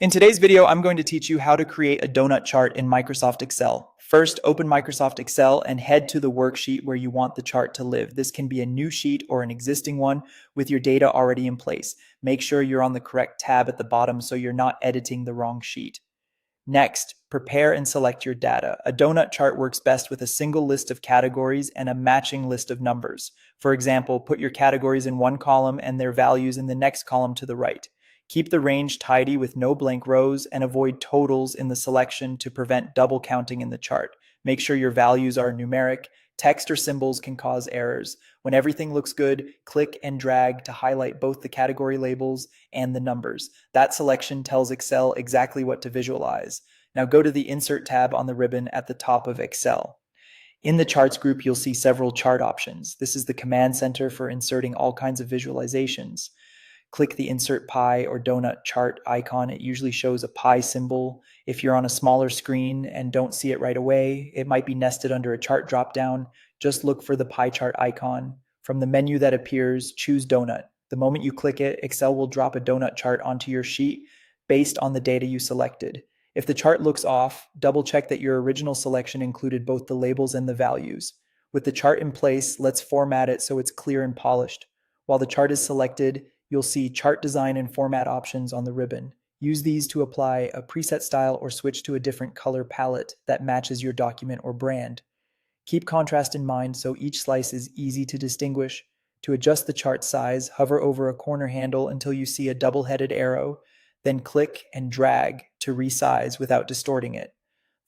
In today's video, I'm going to teach you how to create a donut chart in Microsoft Excel. First, open Microsoft Excel and head to the worksheet where you want the chart to live. This can be a new sheet or an existing one with your data already in place. Make sure you're on the correct tab at the bottom so you're not editing the wrong sheet. Next, prepare and select your data. A donut chart works best with a single list of categories and a matching list of numbers. For example, put your categories in one column and their values in the next column to the right. Keep the range tidy with no blank rows and avoid totals in the selection to prevent double counting in the chart. Make sure your values are numeric. Text or symbols can cause errors. When everything looks good, click and drag to highlight both the category labels and the numbers. That selection tells Excel exactly what to visualize. Now go to the Insert tab on the ribbon at the top of Excel. In the Charts group, you'll see several chart options. This is the command center for inserting all kinds of visualizations. Click the Insert Pie or Donut chart icon. It usually shows a pie symbol. If you're on a smaller screen and don't see it right away, it might be nested under a chart dropdown. Just look for the pie chart icon. From the menu that appears, choose Donut. The moment you click it, Excel will drop a donut chart onto your sheet based on the data you selected. If the chart looks off, double check that your original selection included both the labels and the values. With the chart in place, let's format it so it's clear and polished. While the chart is selected, you'll see Chart Design and Format options on the ribbon. Use these to apply a preset style or switch to a different color palette that matches your document or brand. Keep contrast in mind so each slice is easy to distinguish. To adjust the chart size, hover over a corner handle until you see a double-headed arrow, then click and drag to resize without distorting it.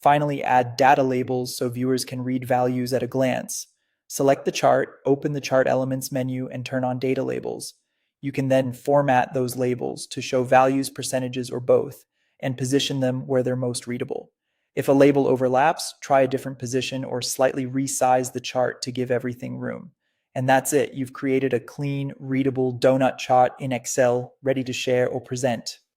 Finally, add data labels so viewers can read values at a glance. Select the chart, open the Chart Elements menu, and turn on Data Labels. You can then format those labels to show values, percentages, or both, and position them where they're most readable. If a label overlaps, try a different position or slightly resize the chart to give everything room. And that's it. You've created a clean, readable donut chart in Excel, ready to share or present.